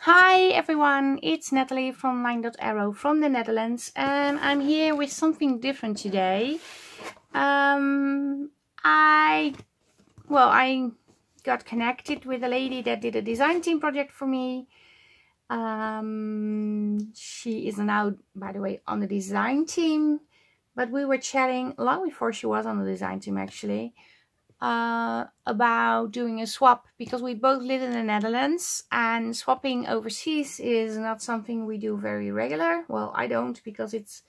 Hi everyone, it's Nathalie from LineDotArrow from the Netherlands, and I'm here with something different today. I got connected with a lady that did a design team project for me. She is now, by the way, on the design team, but we were chatting long before she was on the design team actually. About doing a swap, because we both live in the Netherlands and swapping overseas is not something we do very regular. Well, I don't, because it's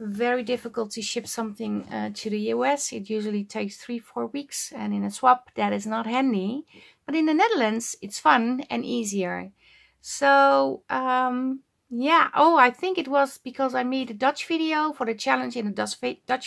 very difficult to ship something to the US. It usually takes 3-4 weeks, and in a swap that is not handy. But in the Netherlands it's fun and easier. So yeah, oh, I think it was because I made a Dutch video for the challenge in the Dutch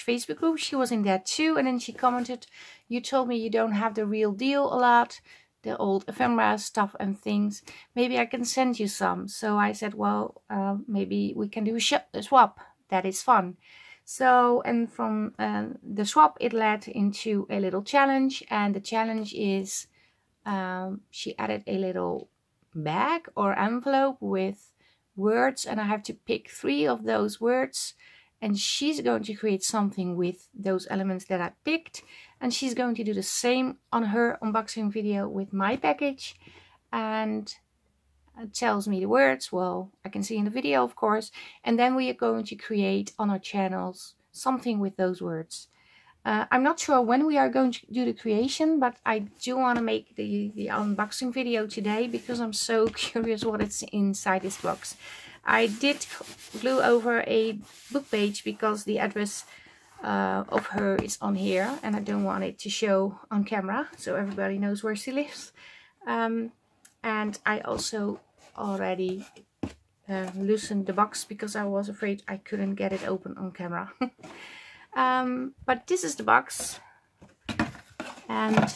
Facebook group. She was in that too, and then she commented, "You told me you don't have the real deal a lot, the old ephemera stuff and things. Maybe I can send you some." So I said, well, maybe we can do a swap. That is fun. So, and from the swap it led into a little challenge, and the challenge is she added a little bag or envelope with words, and I have to pick 3 of those words, and she's going to create something with those elements that I picked, and she's going to do the same on her unboxing video with my package, and tells me the words. Well, I can see in the video, of course, and then we are going to create on our channels something with those words. I'm not sure when we are going to do the creation, but I do want to make the unboxing video today because I'm so curious what is inside this box. I did glue over a book page because the address of her is on here, and I don't want it to show on camera so everybody knows where she lives. And I also already loosened the box because I was afraid I couldn't get it open on camera. But this is the box, and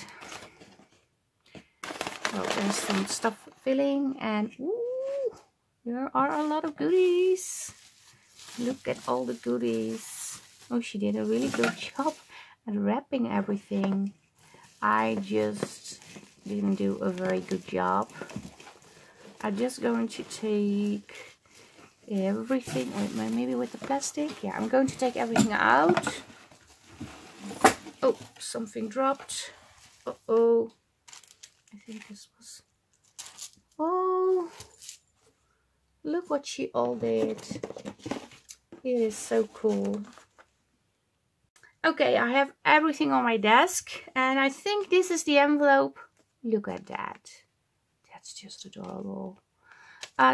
well, there's some stuff filling, and ooh, there are a lot of goodies. Look at all the goodies. Oh, she did a really good job at wrapping everything. I just didn't do a very good job. I'm just going to take everything, maybe with the plastic. Yeah, I'm going to take everything out. Oh, something dropped. Uh-oh. I think this was... Oh, look what she all did. It is so cool. Okay, I have everything on my desk, and I think this is the envelope. Look at that. That's just adorable.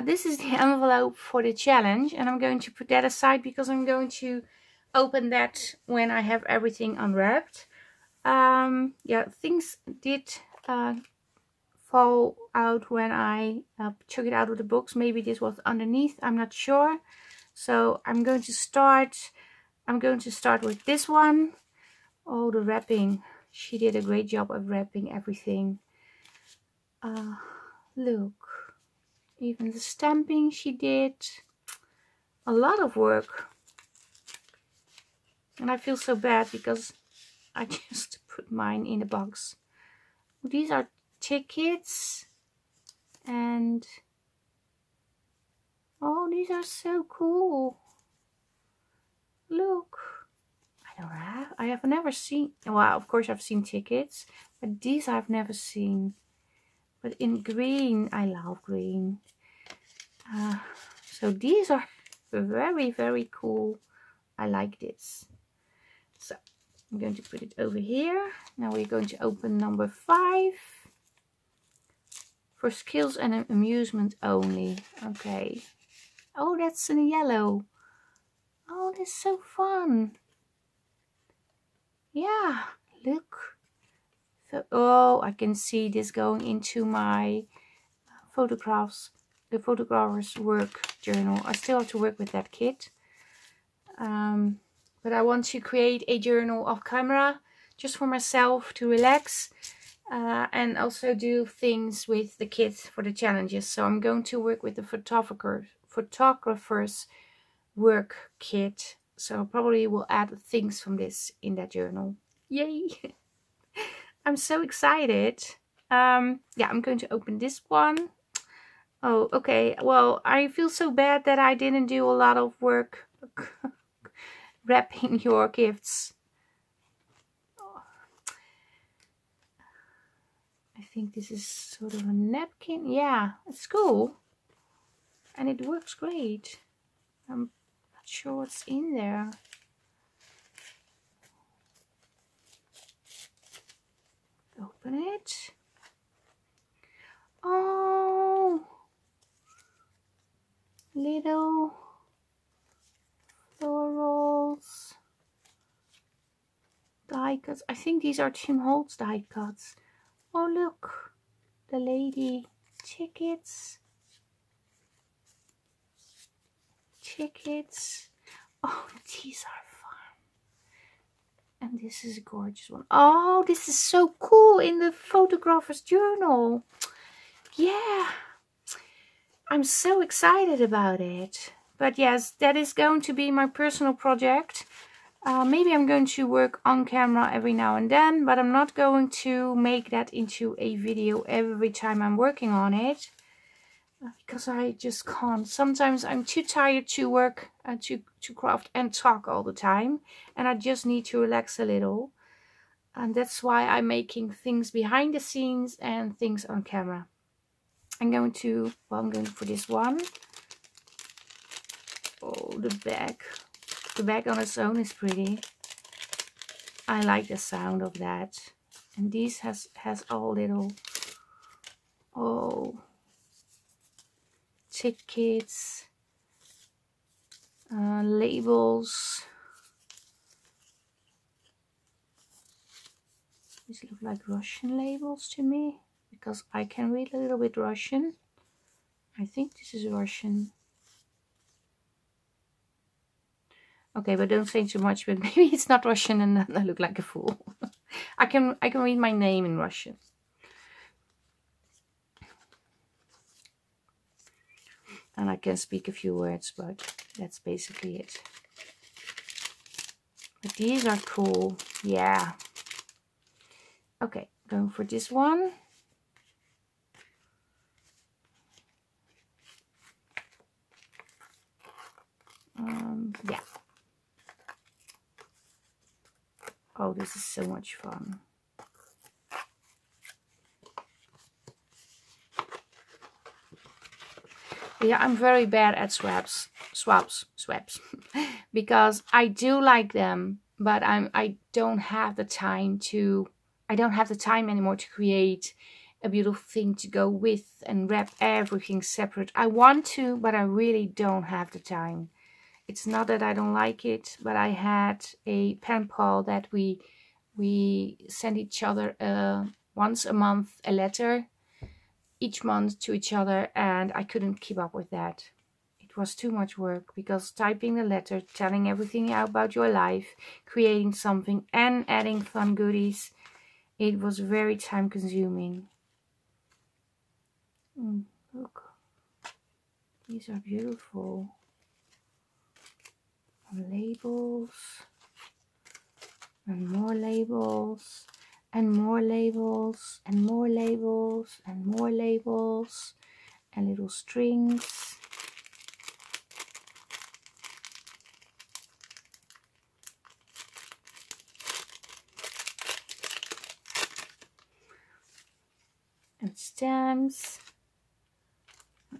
This is the envelope for the challenge, and I'm going to put that aside because I'm going to open that when I have everything unwrapped. Yeah, things did fall out when I took it out of the box. Maybe this was underneath, I'm not sure. So I'm going to start with this one. Oh, the wrapping. She did a great job of wrapping everything. Look. Even the stamping she did. A lot of work. And I feel so bad because I just put mine in the box. These are tickets. And oh, these are so cool. Look. I have never seen, well, of course I've seen tickets, but these I've never seen. But in green, I love green. So these are very, very cool. I like this. So I'm going to put it over here. Now we're going to open number 5. For skills and amusement only. Okay. Oh, that's in yellow. Oh, that's so fun. Yeah, look. So, oh, I can see this going into my photographs, the photographer's work journal. I still have to work with that kit. But I want to create a journal off camera just for myself to relax. And also do things with the kit for the challenges. So I'm going to work with the photographer's work kit. So I probably will add things from this in that journal. Yay! I'm so excited. Yeah, I'm going to open this one. Oh, okay. Well, I feel so bad that I didn't do a lot of work wrapping your gifts. I think this is sort of a napkin. Yeah, it's cool. And it works great. I'm not sure what's in there. Open it. Oh, little florals. Die cuts. I think these are Tim Holtz die cuts. Oh, look. The lady tickets. Tickets. Oh, these are fun. And this is a gorgeous one. Oh, this is so cool in the photographer's journal. Yeah. I'm so excited about it. But yes, that is going to be my personal project. Maybe I'm going to work on camera every now and then, but I'm not going to make that into a video every time I'm working on it. Because I just can't. Sometimes I'm too tired to work, to craft and talk all the time. And I just need to relax a little. And that's why I'm making things behind the scenes and things on camera. I'm going for this one. Oh, the bag. The bag on its own is pretty. I like the sound of that. And these has all little, oh, tickets, labels. These look like Russian labels to me, because I can read a little bit Russian. I think this is Russian. Okay, but don't say too much, but maybe it's not Russian and I look like a fool. I can read my name in Russian. And I can speak a few words, but that's basically it. But these are cool. Yeah. Okay, going for this one. Yeah. Oh, this is so much fun. Yeah, I'm very bad at swaps, because I do like them, but I don't have the time to. I don't have the time anymore to create a beautiful thing to go with and wrap everything separate. I want to, but I really don't have the time. It's not that I don't like it, but I had a pen pal that we send each other once a month a letter, each month to each other, and I couldn't keep up with that. It was too much work, because typing the letter, telling everything about your life, creating something and adding fun goodies, it was very time consuming. Look, these are beautiful. Labels, and more labels, and more labels, and more labels, and more labels, and little strings. And stamps.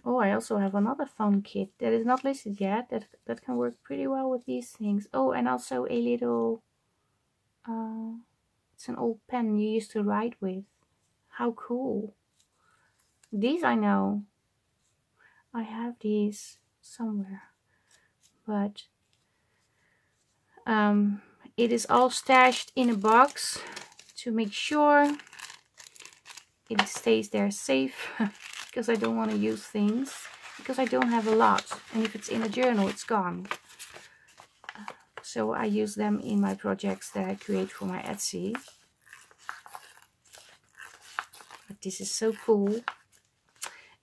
Oh, I also have another fun kit that is not listed yet. That can work pretty well with these things. Oh, and also a little, it's an old pen you used to write with. How cool. These I know. I have these somewhere. But it is all stashed in a box to make sure it stays there safe. Because I don't want to use things, because I don't have a lot, and if it's in a journal it's gone. So I use them in my projects that I create for my Etsy. But this is so cool,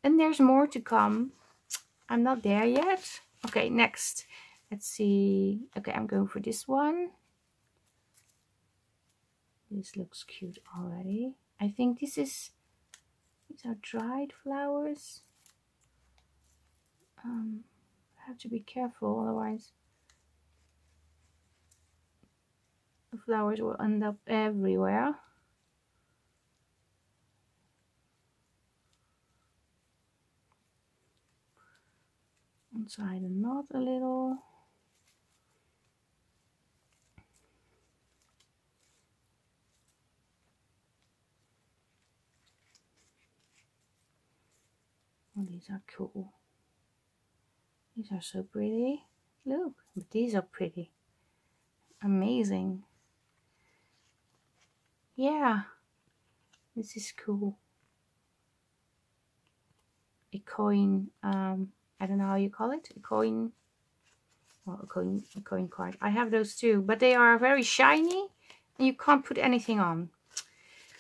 and there's more to come. I'm not there yet. Okay, next, let's see. Okay, I'm going for this one. This looks cute already. I think these are dried flowers. I have to be careful, otherwise the flowers will end up everywhere. Inside the knot a little. Oh, these are cool. These are so pretty. Look, but these are pretty. Amazing. Yeah, this is cool. A coin, I don't know how you call it. A coin, well, a coin card. I have those too, but they are very shiny and you can't put anything on.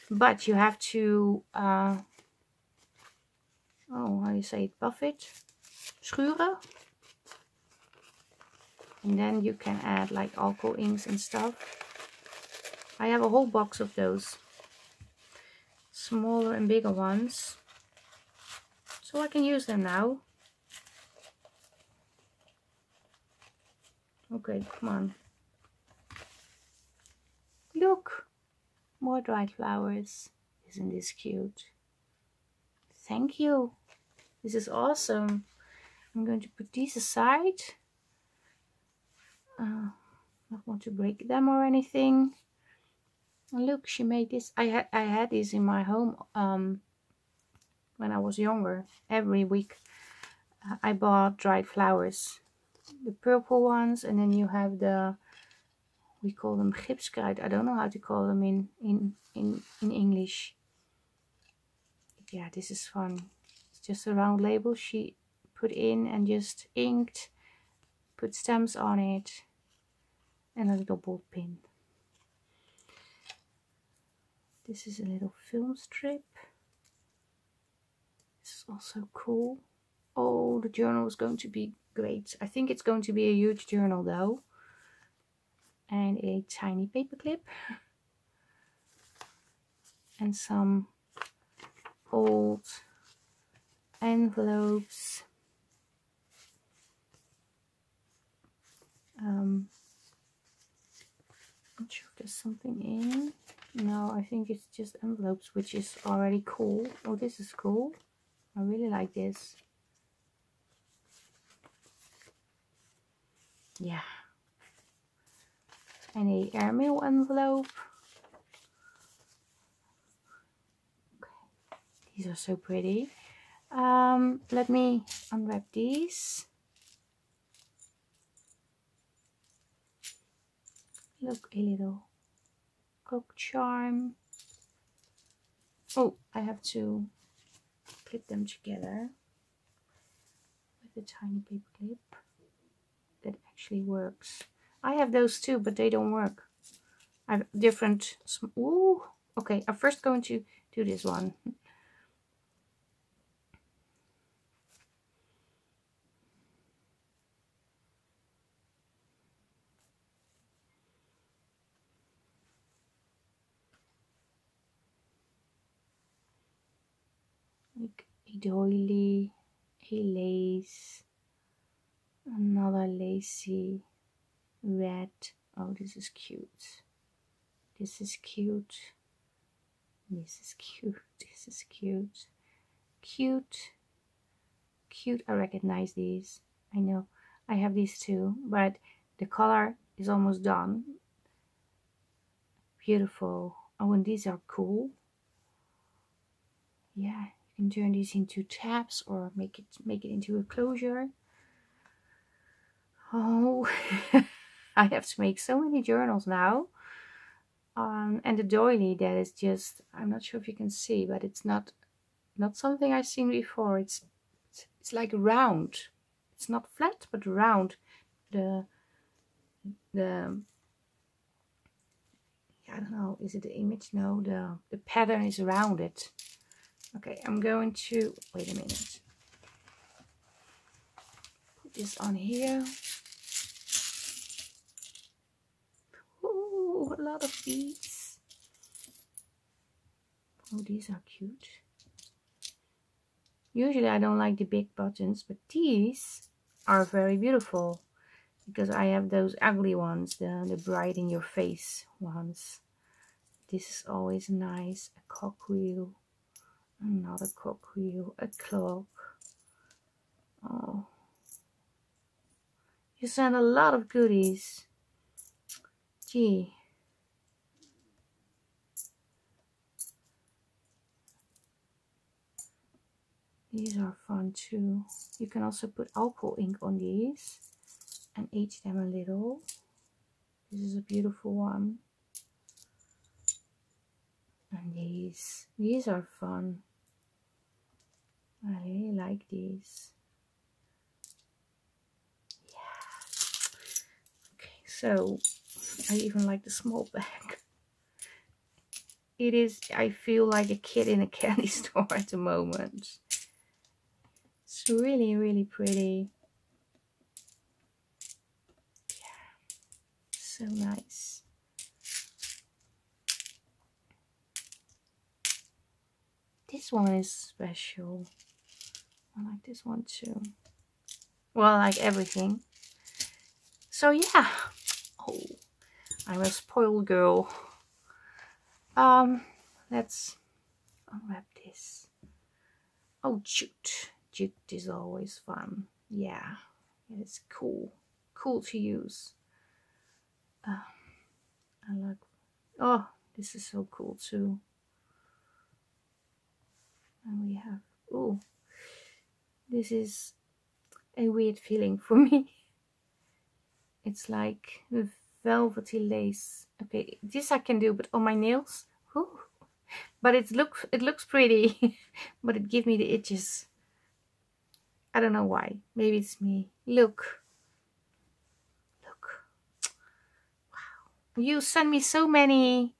But you have to, oh, how do you say it? Buff it, schuren. And then you can add like alcohol inks and stuff. I have a whole box of those. Smaller and bigger ones. So I can use them now. Okay, come on. Look! More dried flowers. Isn't this cute? Thank you. This is awesome. I'm going to put these aside. Not want to break them or anything. And look, she made this. I had these in my home when I was younger. Every week I bought dried flowers. The purple ones, and then you have the, we call them gipskruid. I don't know how to call them in English. Yeah, this is fun. It's just a round label she put in and just inked, put stamps on it, and a little ball pin. This is a little film strip. This is also cool. Oh, the journal is going to be great. I think it's going to be a huge journal though. And a tiny paper clip. And some old envelopes. Not sure if there's something in. No, I think it's just envelopes, which is already cool. Oh, this is cool. I really like this. Yeah. And a airmail envelope. Okay. These are so pretty. Let me unwrap these. Look, a little coke charm. Oh, I have to clip them together with a tiny paper clip that actually works. I have those too, but they don't work. I have different. Ooh, okay. I'm first going to do this one. Like a doily, a lace, another lacy red. Oh, this is cute. This is cute. This is cute. This is cute. Cute. Cute. I recognize these. I know. I have these too, but the color is almost done. Beautiful. Oh, and these are cool. Yeah, you can turn these into tabs or make it into a closure. Oh, I have to make so many journals now. And the doily, that is just, I'm not sure if you can see, but it's not something I've seen before. It's like round. It's not flat, but round. The I don't know, is it the image? No, the pattern is rounded. Okay, I'm going to, wait a minute. Put this on here. Ooh, a lot of beads. Oh, these are cute. Usually I don't like the big buttons, but these are very beautiful because I have those ugly ones, the bright in your face ones. This is always nice. A cogwheel, another cogwheel, a clock. Oh, you send a lot of goodies. Gee. These are fun too. You can also put alcohol ink on these and age them a little. This is a beautiful one. And these are fun. I really like these. Yeah. Okay, so I even like the small bag. It is, I feel like a kid in a candy store at the moment. It's really, really pretty. Yeah, so nice. This one is special. I like this one too. Well, I like everything. So yeah. Oh, I'm a spoiled girl. Let's unwrap this. Oh, jute. Jute is always fun. Yeah, it's cool. Cool to use. I like. Oh, this is so cool too. And we have. Oh, this is a weird feeling for me. It's like velvety lace. Okay, this I can do, but on my nails. Ooh. But it looks pretty, but it gives me the itches. I don't know why. Maybe it's me. Look. Wow. You sent me so many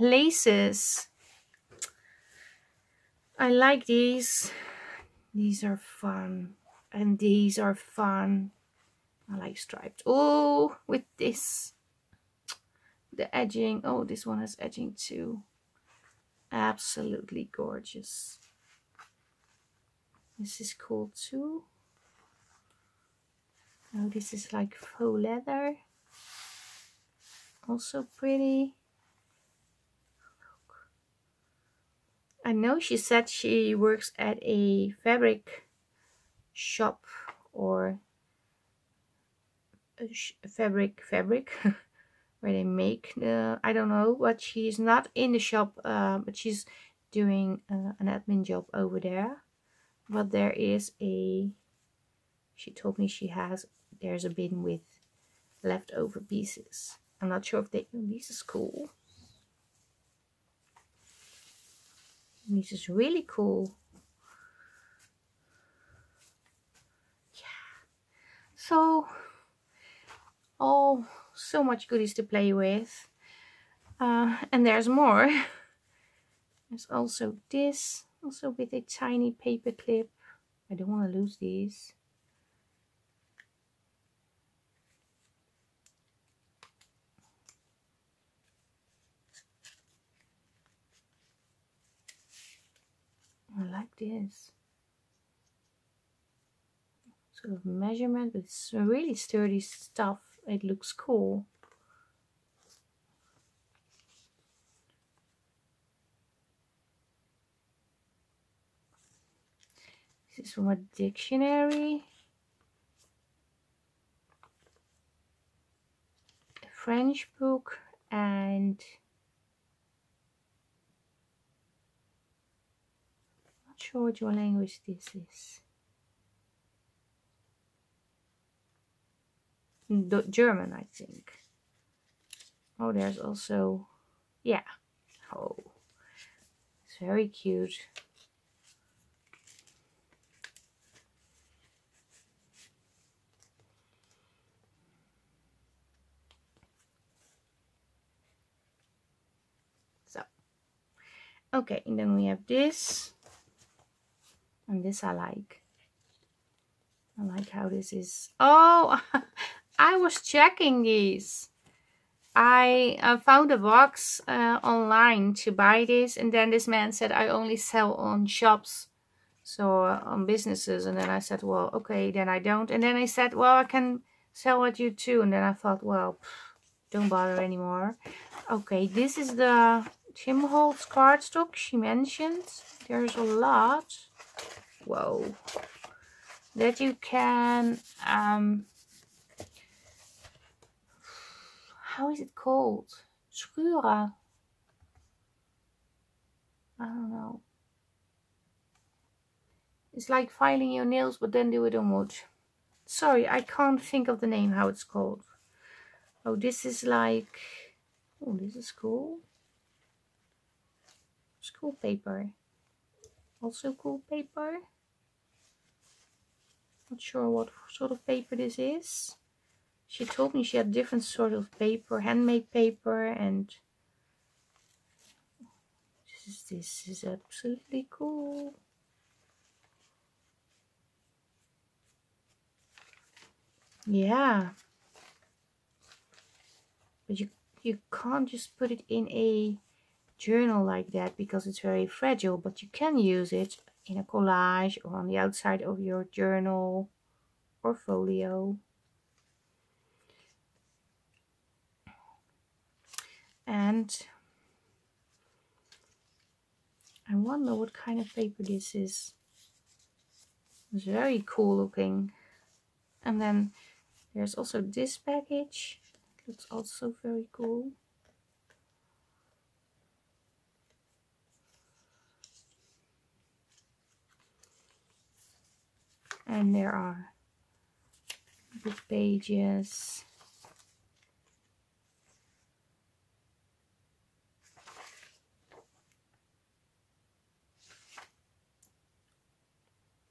laces. I like these. These are fun. And these are fun. I like striped. Oh, with this. The edging. Oh, this one has edging too. Absolutely gorgeous. This is cool too. Oh, this is like faux leather. Also pretty. Look. I know she said she works at a fabric shop or a fabric where they make the, I don't know, but she's not in the shop, but she's doing an admin job over there. But there is a, she told me there's a bin with leftover pieces. I'm not sure if this is cool. This is really cool. Yeah. So, oh, so much goodies to play with. And there's more. There's also this, also with a tiny paper clip. I don't want to lose these. I like this. Sort of measurement, but it's really sturdy stuff. It looks cool. This is from a dictionary. A French book and not sure what your language this is. German, I think. Oh, there's also, yeah. Oh, it's very cute. So, okay, and then we have this. And this I like. I like how this is. Oh, I was checking these. I found a box online to buy this, and then this man said I only sell on shops. So on businesses, and then I said, well, okay, then I don't. And then I said, well, I can sell at you too. And then I thought, well, don't bother anymore. Okay, this is the Tim Holtz cardstock she mentioned. There's a lot. Whoa. That you can, how is it called? Schuren. I don't know. It's like filing your nails, but then do it on wood. Sorry, I can't think of the name, how it's called. Oh, this is like... Oh, this is cool. School paper. Also cool paper. Not sure what sort of paper this is. She told me she had different sort of paper, handmade paper, and... This is absolutely cool. Yeah, but you can't just put it in a journal like that because it's very fragile, but you can use it in a collage or on the outside of your journal or folio. And I wonder what kind of paper this is. It's very cool looking. And then there's also this package. It looks also very cool. And there are book pages.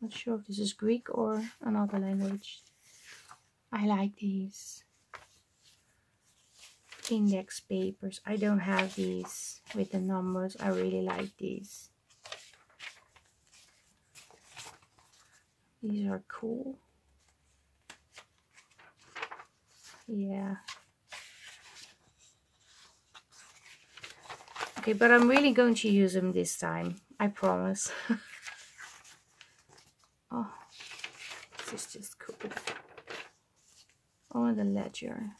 Not sure if this is Greek or another language. I like these. Index papers. I don't have these with the numbers. I really like these. These are cool. Yeah. Okay, but I'm really going to use them this time. I promise. Oh, this is just cool. Oh, and the ledger.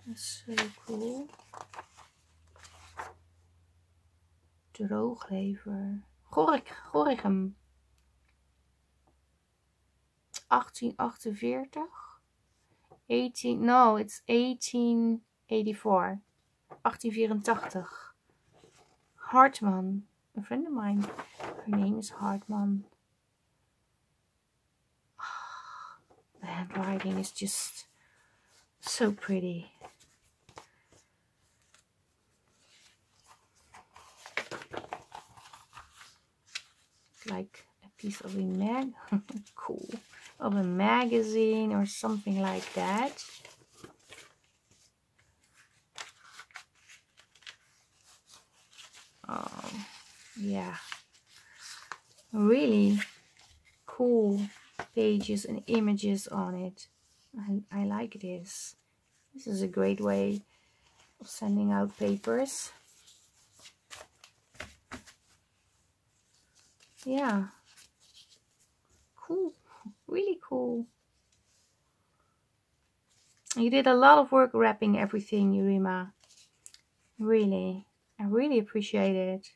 That's so cool. Drooglever. Gorinchem. 1848. 18, no, it's 1884. 1884. Hartman. A friend of mine. Her name is Hartman. The handwriting is just so pretty. Like a piece of a cool, of a magazine or something like that. Oh, yeah, really cool pages and images on it. I like this. This is a great way of sending out papers. Yeah, cool, really cool. You did a lot of work wrapping everything, Yurima. Really, I really appreciate it.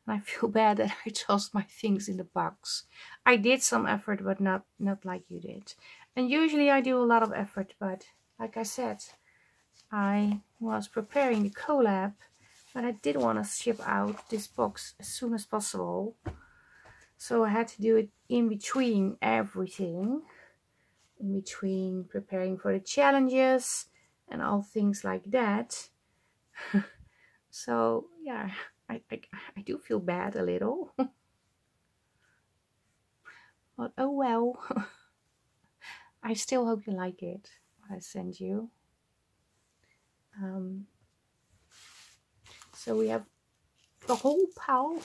And I feel bad that I tossed my things in the box. I did some effort, but not like you did. And usually I do a lot of effort, but like I said, I was preparing the collab, but I did want to ship out this box as soon as possible. So I had to do it in between everything. In between preparing for the challenges and all things like that. So yeah, I do feel bad a little. But oh well. I still hope you like it, what I sent you. So we have the whole pile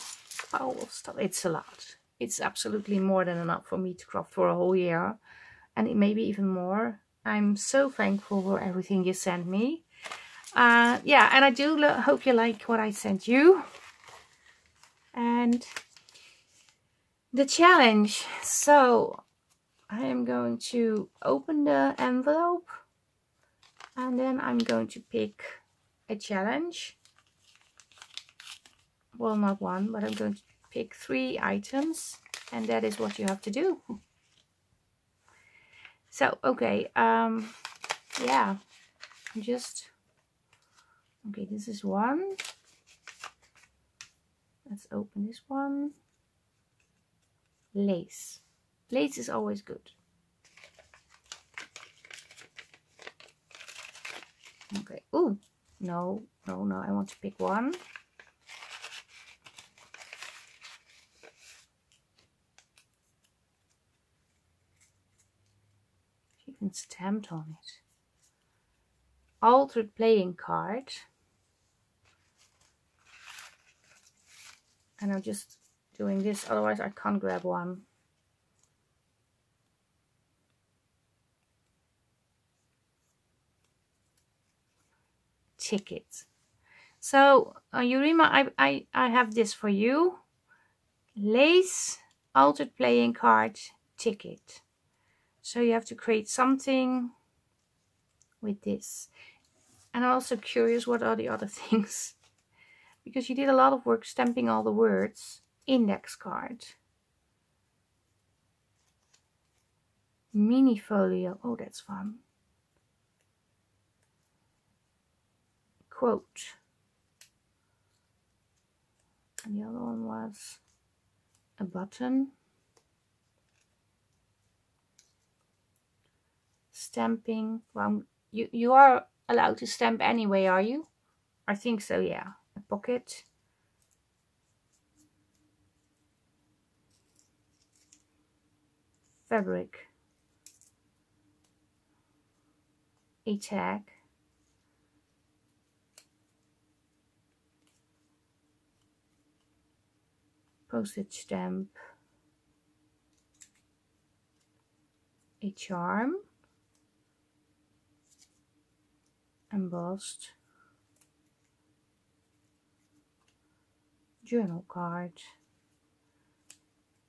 of stuff. It's a lot. It's absolutely more than enough for me to craft for a whole year. And it may be even more. I'm so thankful for everything you sent me. Yeah, and I do hope you like what I sent you. And The challenge. So I am going to open the envelope and then I'm going to pick a challenge. Well, not one, but I'm going to pick 3 items, and that is what you have to do. So, okay, yeah, just, okay, this is one. Let's open this one. Lace. Lace is always good. Okay, ooh, no, I want to pick one. Even stamped on it. Altered playing card. And I'm just doing this, otherwise I can't grab one. Ticket. So Yurima, I have this for you. Lace, altered playing card, ticket. So you have to create something with this. And I'm also curious, what are the other things? Because you did a lot of work stamping all the words. Index card. Mini folio. Oh, that's fun. Quote. And the other one was a button. Stamping. Well, you are allowed to stamp anyway, are you? I think so, yeah. A pocket. Fabric. A tag. Postage stamp. A charm. Embossed. Journal card.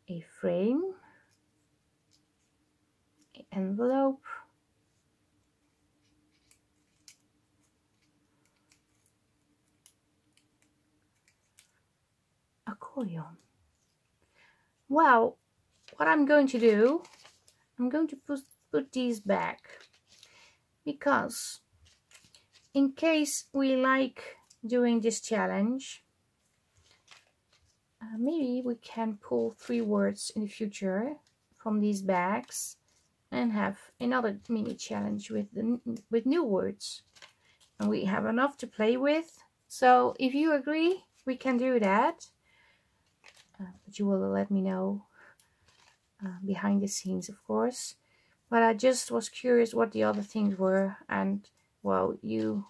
A frame. An envelope. Accordion. Well, what I'm going to do, I'm going to put these back, because in case we like doing this challenge, maybe we can pull 3 words in the future from these bags and have another mini challenge with new words, and we have enough to play with. So if you agree, we can do that. But you will let me know behind the scenes, of course. But I just was curious what the other things were, and well, you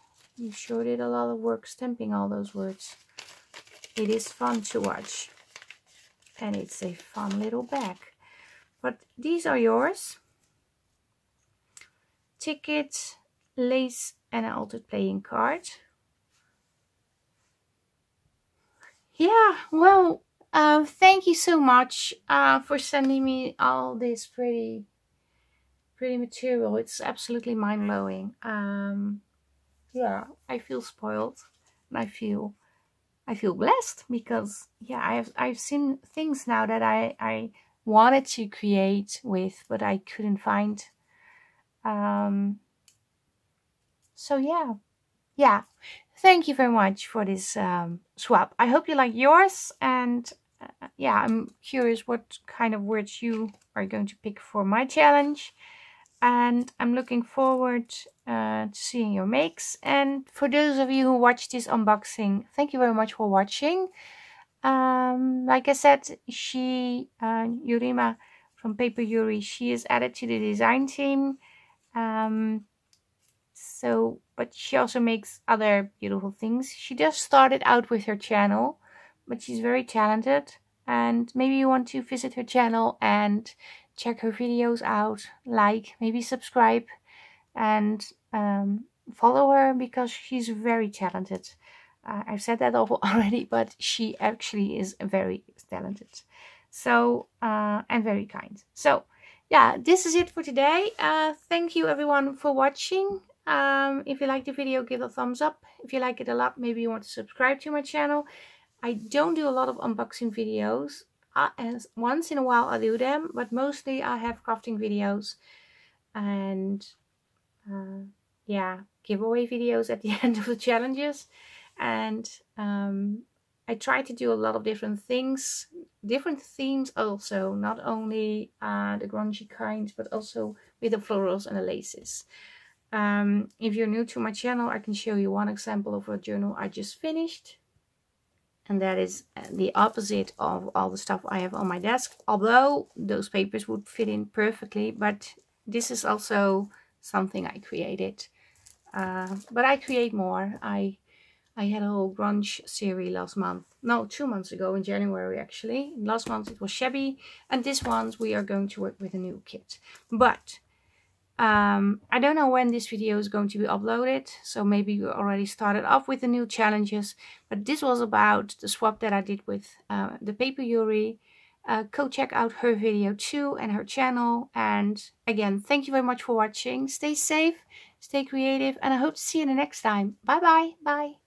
sure did a lot of work stamping all those words. It is fun to watch, and it's a fun little bag. But these are yours. Ticket, lace, and an altered playing card. Yeah, well, thank you so much for sending me all this pretty material. It's absolutely mind-blowing. Yeah, I feel spoiled, and I feel blessed, because yeah, I've seen things now that I wanted to create with, but I couldn't find. So yeah, thank you very much for this swap. I hope you like yours, and yeah, I'm curious what kind of words you are going to pick for my challenge, and I'm looking forward to seeing your makes. And for those of you who watched this unboxing, thank you very much for watching. Like I said, Yurima from Paper Yuri, she is added to the design team. But she also makes other beautiful things. She just started out with her channel, but she's very talented. And maybe you want to visit her channel and check her videos out, like, maybe subscribe, and follow her, because she's very talented. I've said that already, but she actually is very talented. So, and very kind. So, yeah, this is it for today. Thank you everyone for watching. If you like the video, give a thumbs up. If you like it a lot, maybe you want to subscribe to my channel. I don't do a lot of unboxing videos. And once in a while I do them, but mostly I have crafting videos and yeah, giveaway videos at the end of the challenges. And I try to do a lot of different things, different themes also, not only the grungy kinds, but also with the florals and the laces. If you're new to my channel, I can show you one example of a journal I just finished. And that is the opposite of all the stuff I have on my desk. Although those papers would fit in perfectly. But this is also something I created. But I create more. I had a whole grunge series last month. No, 2 months ago in January actually. Last month it was shabby. And this one we are going to work with a new kit. But I don't know when this video is going to be uploaded, so maybe you already started off with the new challenges, but this was about the swap that I did with the paper Yuri. Go check out her video too and her channel. And again, thank you very much for watching. Stay safe, stay creative, and I hope to see you the next time. Bye bye.